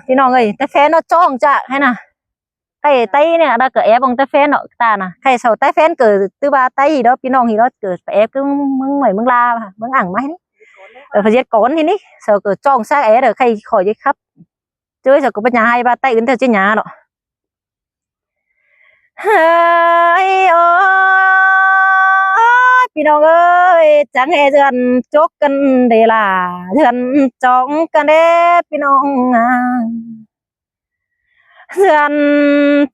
พี่น้องเอ้ยแต่แฟนnó trông chạ hay nè cái tay này đã cỡ ép bằng tay phèn nọ ta nè cái sầu tay phèn cỡ từ ba tay gì đóพี่น้องthì đó cỡ ép cứ mưng mày mưng la mưng ẳng máy phải giết con thì ní sầu cỡ trông xác é được khay khỏi giết khắp chơi sầu cỡ bên nhà hai ba tay đứng theo trên nhà nọ hai ơiพี่น้องเอ้ยจังเอเดือนจกกันเดล่ะเดือนจองกันเด้พี่น้องเดือน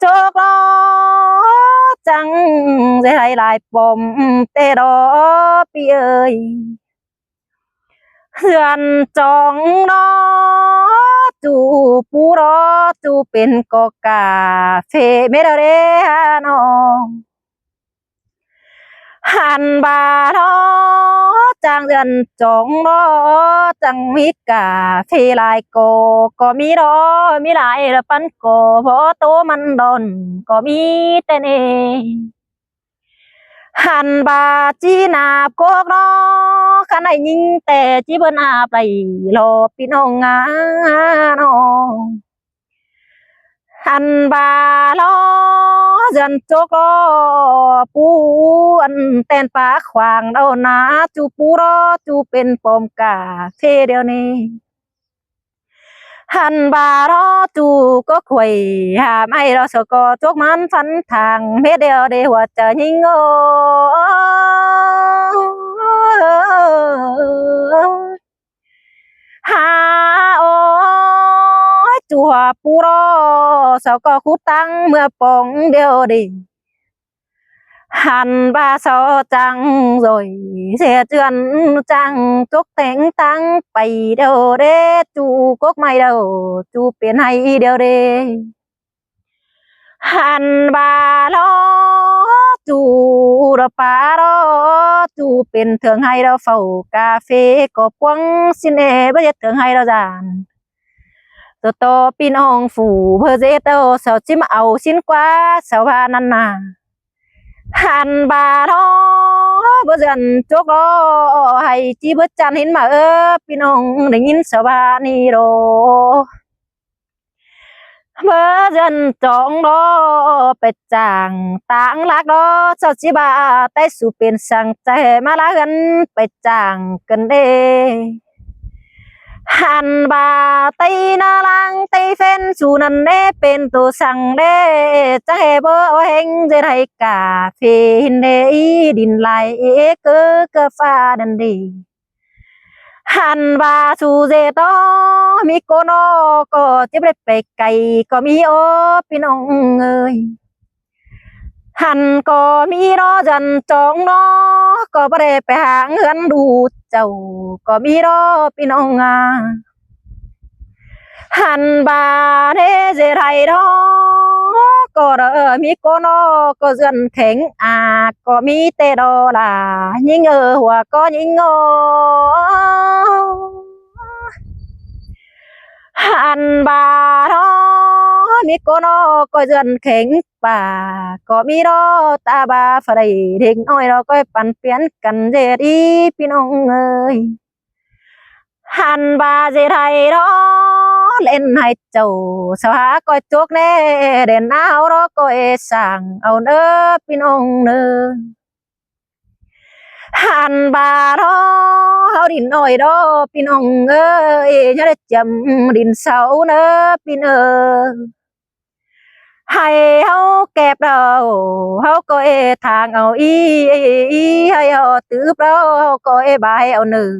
จกล้อจังจะให้ลายปมเตดอพี่เอ้ยเดือนจองล้อจูปูรอจูเป็นกอกาเฟเมเดเรฮานอหันบาลอจังเดือนจงลอจังมิกาฟีลายโกก็มีรอมีหลายละปันโกพอโตมันดอนก็มีแต่เนหันบาจีนาบโกกรอขันไอ้ยิงแต่จีเบิ้นอาไปรอพี่น้องงานอหันบาลอเดือนจกลอปูอันเต้นปากขวางเอาหนาจูปูรอจูเป็นปมกาเทเดียวนี้หันบารอจูก็ควยหาไม่รอสกอจกมันฟันทางเมเดียวเดียวจะยิงโอหาโอจัวปูรอสกอคูตั้งเมื่อปองเดียวดีหันba so trăng rồi xe trườn trăng chúc tiếng tăng bày đâu đê chu cốt mày đâu chu biển hay đều đêหันba lo chu đập pa đó chu biển thường hay đâu phẩu cà phê có quăng xin nè bây giờ thường hay đâu giànตัวโตพี่น้องฝูเพื่อเจโตสาวจิ้มเอาชิ้นกว่าสาวพานันนาหันบาทอบ่จันจกรอให้จีบ่จันเห็นมาพี่น้องได้ยินสบานีโรบ่จันจองรอไปจางต่างลักรอเจ้าจิบาใต้สู่เป็นสังใจมาลากันไปจางกันเด้หันบาไตนาลังไตเฟนสูนันเน่เป็นตัวสั่งเด้จะให้บ่เฮงจะได้กาเฟนเดดินไหลเกอฟ้าดันดีหันบาสูเจตอมีโกโนก็จะไปไกลก็มีโอพี่น้องเอ้ยหันก็มีรอจันจองนอก็บ่ได้ไปหาเงินดูเจ้าก็มีรอพี่น้องหันบาเนเจไรรอก็มีโกโนก็เจือนแข็งก็มีเตดอลายิงหัวก็ยิงโอหันบาทอมีโกโนก็เจือนแข็งป่าก็มีรอตาบาฟรายเด็กน้อยเราก็ปั่นเปลี่ยนกันเจดีพี่น้องเอ้ยหันบาเจไรรอเล่นให้เจ้าสวาก็จกแน่เด่นเอารอก็สั่งเอาเน้อพี่น้องเน้อหันบาทอเฮาดินน้อยดอพี่น้องเอ้ยอย่าได้จำดินเสาเน้อพี่เน้อให้เฮาเก็บเราเฮาก็ทางเอาให้เฮาตื้อเราเฮาก็บายเอาหนึ่ง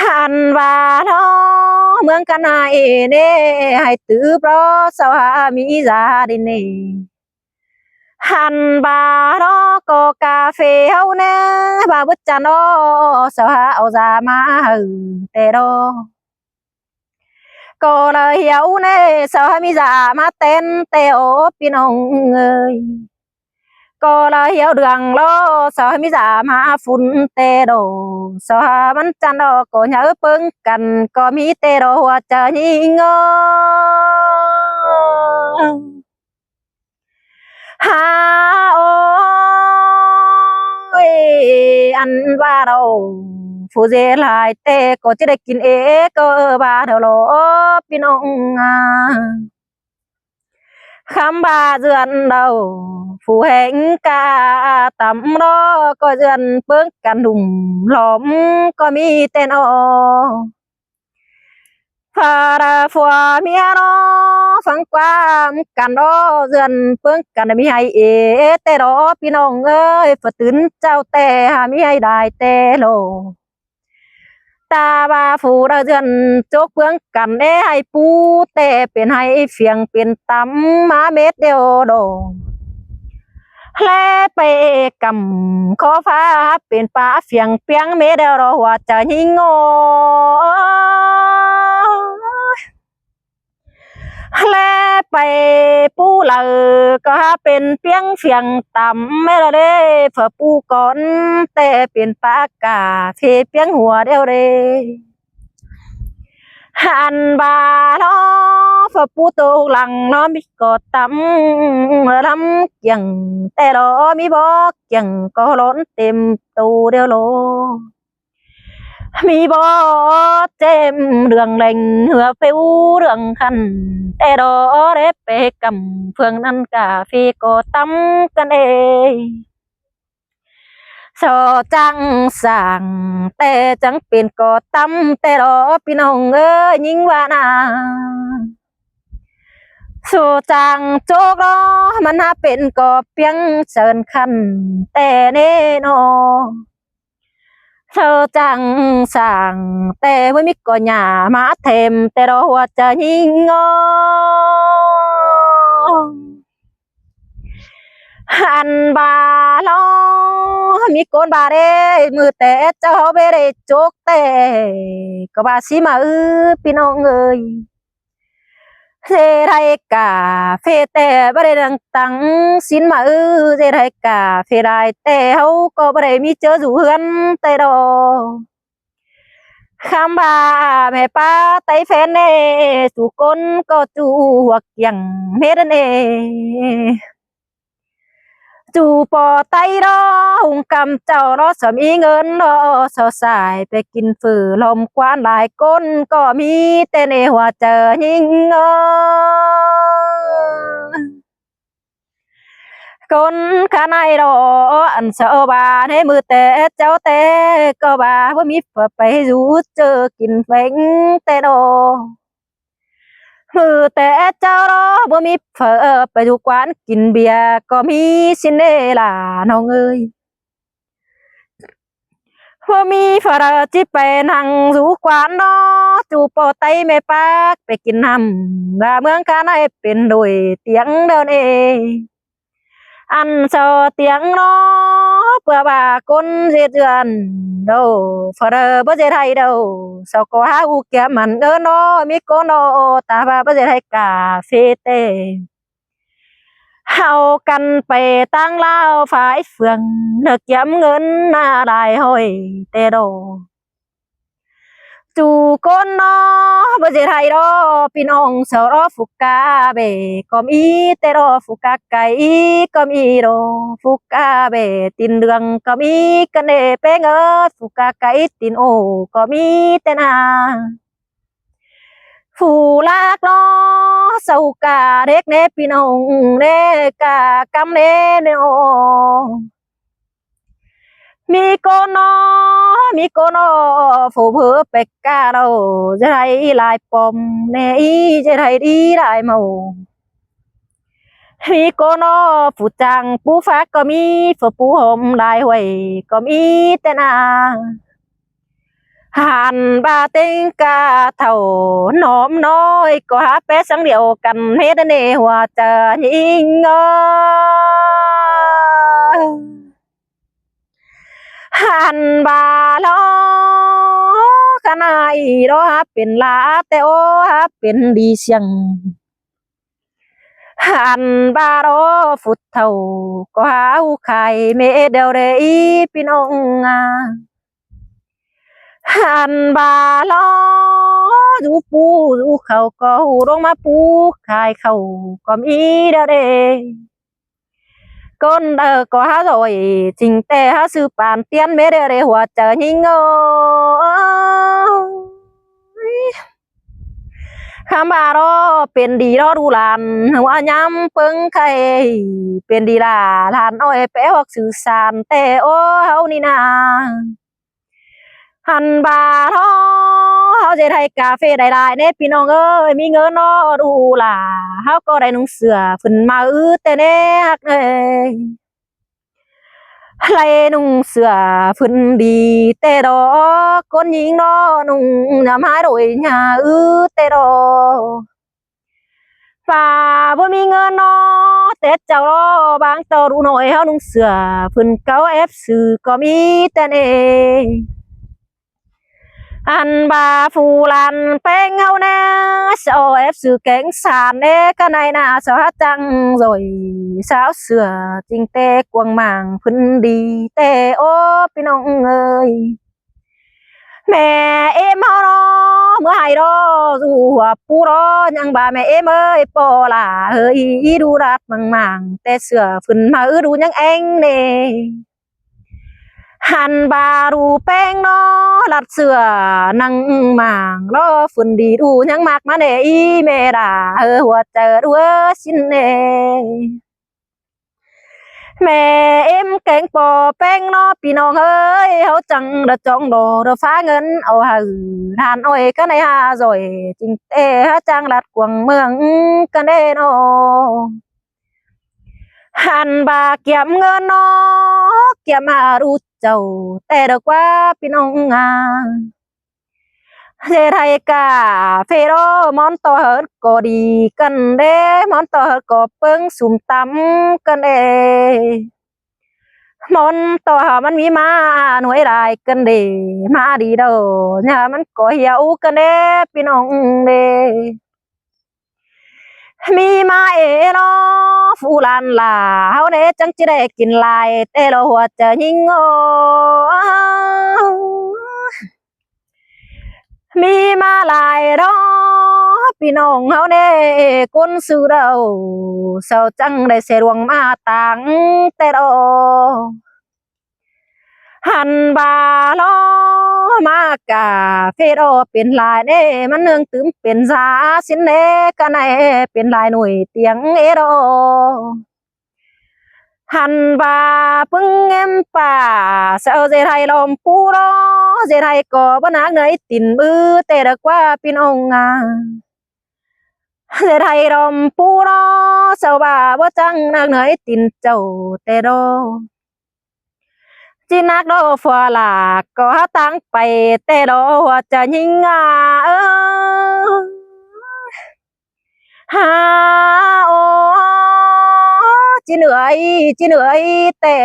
หันว่าเนาะเมืองกันให้เน่ให้ตื้อเพราะสวามีจาดินเน่หันบาเนาะก็กาเฟเฮาเน่บาบุจจาเนาะสวาเอาจามาแต่ดอก็เลยเหี่ยวเน่สวามีจามาเต้นแต่โอพี่น้องเอ้ยก็เลยเหี่ยวเดืองล้อสาวมีสามาฝุ่นเตโดสาวมันจันดอก็เยอะเปิ้งกันก็มีเตโดหัวใจยิงฮาโอ้ยอันว่าเรา ผู้เจหลายแต่ก็จะได้กินเองก็บาเดี๋ยวรอพี่น้องคำบาเดือนเดาผู้แห่งกาตำรอก็เดือนเปิ้งกันดุ่มหลอมก็มีแต่นอพาราฟัวเมียนอฟังความกันรอเดือนเปิ้งกันมีให้เอแต่รอพี่น้องเอ้ยฝตื่นเจ้าแต่หามีให้ได้แต่โลตาบาฟูระเดือนจกเพื่องกันได้ให้ปูแต่เป็นให้เฟียงเป็นตำมาเม็ดเดียวโดแลไปกำขอฟ้าเป็นป้าเฟียงเปียงเม็ดเดียวรอว่าจะยิงโง่แลไปปูเหลือก็เป็นเปียงเฟียงตำไม่ละเด้เผื่อปูก่อนแต่เป็นปากกาเทเปียงหัวเดียวเด้หันบาล้อเผื่อปูโตหลังล้อมีกอดตำลำเกี่ยงแต่ล้อมีบอกเกี่ยงก็ล้นเต็มตูเดียวโลมีบ่เจมเรื่องแหล่งเหือเฟวเรื่องคันแต่ดอเรเปกำเพื่องนั้นกาฟีก็ตำกันเองสอจังสั่งแต่จังเป็นก็ตำแต่ดอพี่น้องเอ้ยยิ่งว่านาสู่จังโจกรอมันหาเป็นก็เพียงเชิญคันแต่เน่นอเธอจังสั่งแต่ไม่มีก็หย่ามาเทมแต่เราว่าจะยิงงหันบาลอมีโกนบาเรมือแต่เจ้าเบเรจกแต่ก็บาสิมาพี่น้องเอ้ยเจไรกาเฟแต่บริดังตังสินมาเจไรกาเฟไรแต่เขาก็บริมีเจอสู่เฮือนแต่ดอคำบาแม่ป้าไตแฟนเนสู่ก้นก็จูหัวเกียงเม็ดเนจูปอไตรอหุงกำเจ้ารอสมีเงินรอสาวสายไปกินฝือลมคว้านหลายก้นก็มีแต่ในหัวเจอยิงคนข้าในรออันเสาบาให้มือแต่เจ้าแต่ก็บาว่ามีไปอยู่เจอกินเฟ้งแต่โดมือแต่เจ้ารอบ่มีไปทุกวันกินเบียร์ก็มีสินเนล่ะน้องเอ้ยบ่มีฝรั่งจิไปนั่งสู่กวานนอจูปอไตไม่ปากไปกินน้ำว่าเมืองข้าในเป็นโดยเตียงเดินเออันเสาเตียงนอเพื่อว่าคนเสียเดือนโดฝรั่งบ่เสียไทยโดเสาก็หาอุกแกมันนอมีโกนอตาบ่เสียไทยกาเฟเตเฮากันไปตั้งลาวฝ่ายเฟืองเลิกย้ำเงินหน้าลายห้อยแต่โดจูก้นนอบ่สิไทยรอพี่น้องเสารอฟุกกาเบก็มีแต่รอฟุกกาไก่ก็มีรอฟุกกาเบตินเรืองก็มีกันเนเป้งเอิดฟุกกาไก่ตินโอก็มีแต่นาผู้ลากล้อเสากาเด็กเนพี่น้องเนกากำเนเนโอมีโกนอมีโกนอผู้เพื่อเป็กกาเราจะได้ลายปอมเนอีจะได้ดีลายเมามีโกนอผู้จังผู้ฟ้าก็มีผู้ผู้ห่มลายหวยก็มีแต่นาหันบาเต็งกาเท่าน้อมน้อยก็หาแปะสังเดียวกันเฮ็ดเนหัวจะยิงหันบาลอขนายรอเป็นลาแต่โอเป็นดีเสียงหันบารอฟุดเท่าก็หาไข่เมเดวเรอีพี่น้องหันบาลอดูปูดูเขาก็หูลงมาปูขายเขาก็มีเดเร con có há rồi trình tê há sư bàn tiên mê đề hòa chờ nhìn ngô khám bà đóเป็นดีđóดูหลานหัวย้ำเปิ้งใครเป็นดีล่ะหลานอ้อยแปะออกสื่อสารแต่โอ้เฮานี่นาหันบาท้อเฮาจะไทยกาแฟได้หลายเน่พี่น้องเอ้ยมีเงินเนาะดูล่ะเฮาก็ได้นุ่งเสื้อฝนมาแต่เน่ฮักเอ้ยไล่นุ่งเสื้อฝนดีแต่ดอกคนหญิงเนาะนุ่งยามหาโดยหญ้าแต่ดอกฝ่าบ่มีเงินเนาะแต่เจ้าเนาะบางเจ้าดูหน่อยเฮานุ่งเสื้อฝนเก่าแอบซื้อก็มีแต่เน่ anh bà phù lan bên hậu na sao ép sự cảnh sàn nè cái này na sao hát trăng rồi sao sửa tình tê quăng màng phân đi tê ô pin ông ơi mẹ em hao đó mới hay đó dù pu đó nhưng bà mẹ em ơi po là hơi đu đát màng màng tê sửa phân mà đu những anh nèหันบาดูแป้งเนาะลัดเสือนังหมางล้อฝุ่นดีดูยังมากมาเนอีเมดาหัวเจอด้วยสินเนแม่เอ็มแกงปอแป้งเนาะพี่น้องเอ้ยเขาจังดะจองโดดฟ้าเงินเอาทานอ้อยกันในหาrồiจริงเตะจังลัดกวงเมืองกันเด้เนาะหันบาเก็บเงินเนาะเก็บมาดูเจ้าแต่ดอกว่าพี่น้องเจไทยกาเฟโรมอนต่อเฮิร์ดก็ดีกันเด้มอนต่อเฮิร์ดก็เปิ้งสุ่มตำกันเด้มอนต่อมันมีมาหน่วยรายกันเด้มาดีเด้อเนี่ยมันก็เหี่ยวกันเด้พี่น้องเด้มีมาเอลอฟูลานลาเฮาเด้จังจะได้กินลายแต่เราหัวจะยิงโอมีมาหลายรอพี่น้องเฮาเด้คนซื้อเราเศร้าจังได้เสรวงมาต่างแต่ดอหันบาลอมากาเฟโรเป็นลายเด้มันเนืองตึมเป็นซาสินเด้กันไหนเป็นลายหน่วยเตียงเอโรหันบาพึ่งเอ็มป่าเสาเจไทยลมปูรอเจไทยก็บ่นักเหนื่อยตินมือแต่ดกว่าพี่น้องเจไทยลมปูรอเสาบ่าบ่จังนักเหนื่อยตินเจ้าแต่ดอจีนักดอฟัวลาก็ตั้งไปแต่ดอว่าจะยิงเออฮาโอจีเหนื่อยแต่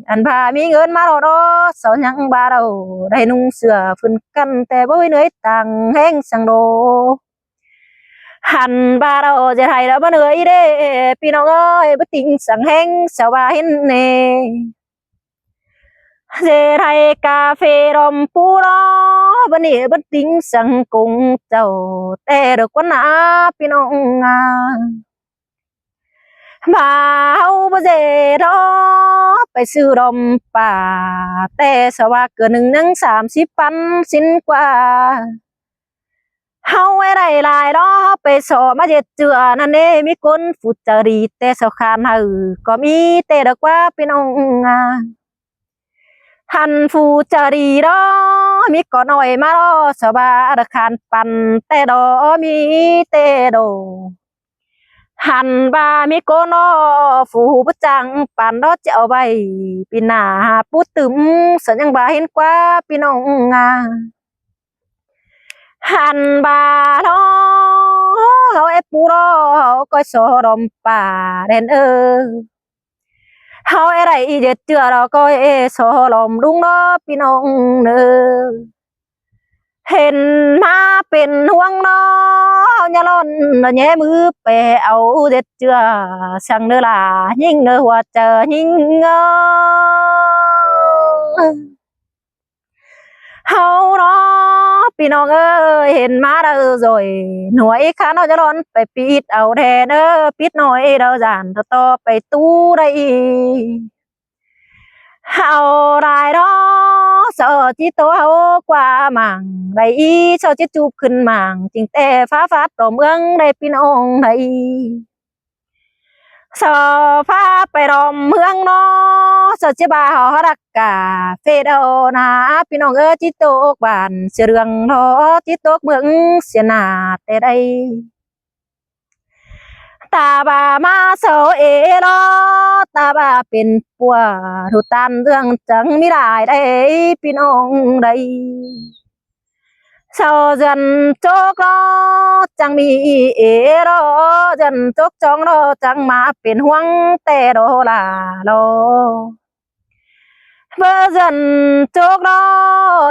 อันพามีเงินมาเราสาวยังบาเราได้นุ่งเสื้อฝืนกันแต่บ่เหนื่อยต่างแห้งสังโดหันบาเราจะไทยแล้วบ่เหนื่อยเด้พี่น้องเอ้ยบ่ติงสังแห้งสาวาเห็นเน่เจไทยกาเฟรมปูรอบันนี้บันติงสังกงเจ้าแต่ดอกวันนาพี่น้องบ่าวบ่เจรอไปซื้อรมป่าแต่สว่าเกิน1 30 ปันสินกว่าเฮาไว้ได้หลายรอไปสอมาเจ็ดเจือนั่นเด้มีคนฟุจรีแต่สาวคานก็มีแต่ดอกว่าพี่น้องหันฟูจารีรอมีก่อหน่อยมารอสบาอาคารปันแต่ดอมีแต่ดอหันบามีโกนอฟูประจังปันดอจะเอาใบปีหน้าปูตึมสัญญังบาเห็นกว่าพี่น้องหันบาทอเขาไอ้ปูรอก็สอรมป่าเดนเฮาไอ้ไรเจ็ดเจือเราก็สอลมดุงเนาะพี่น้องเนอเห็นมาเป็นห่วงเนาะอย่าล้นแย่มือไปเอาเจ็ดเจือสั่งเนอล่ะยิ่งเนอหัวเจอยิ่งเฮาเนาะ พี่น้องเอ้ยเห็นมาเด้อrồiหน่วยข้าน้อยจะร้อนไปปิดเอาแทนเด้อปิดหน่อยเด้อจานต่อไปตู้ได้เอาได้đó sợ chỉ tổ hậu qua màng đầy sợ chỉ chụpขึ้นmàngจริงแต่ฟ้าฟาดต่อเมืองได้พี่น้องได้sợฟ้าไปรอมเมืองเนาะsợ chỉบ่าวรักกาเฟเดอนะพี่น้องเอ้ยจิตกบ้านเสียเรื่องเนาะจิตกเมืองเสียหน้าแต่ใดตาบามาโซเอโลตาบาเป็นปัวทุกตานเรื่องจังไม่ได้ได้พี่น้องได้โซเจันโจกโลจังมีเอโลจันโจกจองโลจังมาเป็นห่วงแต่โดลาโลเบอร์จันโจกโล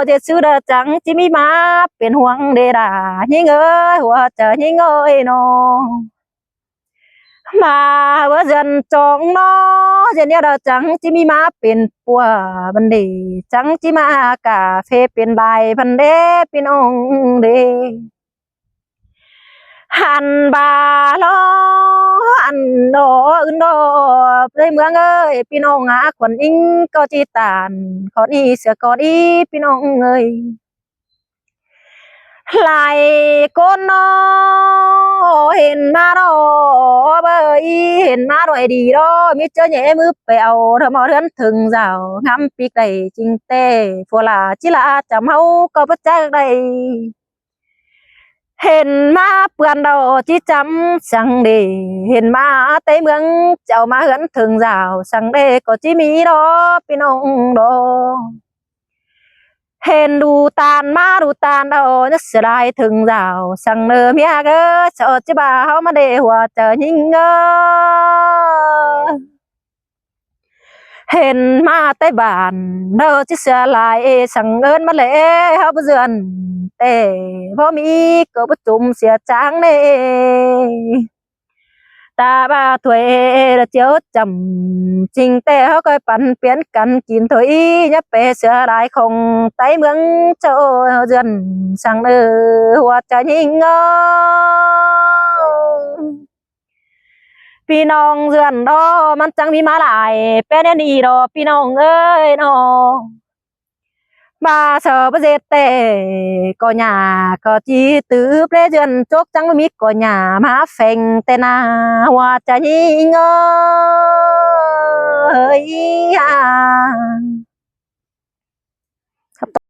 เจ็ดสุดจังจิมีมาเป็นห่วงเดรายิ่งเอ้ยหัวใจยิ่งเอ้ยน้อง mà bữa dần chọn nó dần nhớ đâu chẳng chỉ mi máเป็นปัวบันเดchẳng chỉมากาเฟเป็นใบพันเดพี่น้องเดหันบาลอหันโดอื่นโดในเมืองเอ้ยพี่น้องอาขวัญอิงก็จีตานขออีเสือขออีพี่น้องเอ้ยไหลก้นนอเห็นมาดอเบยเห็นมาด้วยดีดอมิเจอแย่มือไปเอาทำเอาเรือนถึงเจ้างามปีกได้จริงเต้ฟัวลาจิลาจำเฮาก็บ่จักได้เห็นมาเปื่อนดอจิจำสังเดเห็นมาเต้เมืองเจ้ามาเรือนถึงเจ้าสังเดก็จิมีดอพี่น้องดอเห็นดูตานมาดูตานเอาจะเสียดายถึงเจ้าสั่งเนื้อเมียเก้อเจ้าจิบ่าวมาเดหัวเจอยิงเงอเห็นมาใต้บ้านเราจิเสียลายสั่งเงินมาเลยเฮาบ่เจือนแต่พอมีก็บ่จุ่มเสียจางเน่ตาบาถวยละเจียวจำจริงแต่เขาก็ปั่นเปลี่ยนกันกินถอยยับเปเสือลายคงไต้เมืองเจ้าเดือนสั่งเออหัวใจยิ่งเงาพี่น้องเดือนดอมันจังมีมาหลายเป็นนี่ดอพี่น้องเอ้ยน้อง bà sợ bây giờ tệ có nhà có chi tứ ple dần chốt chẳng biết có nhà má phèn tê na hoa cha nhi ơi à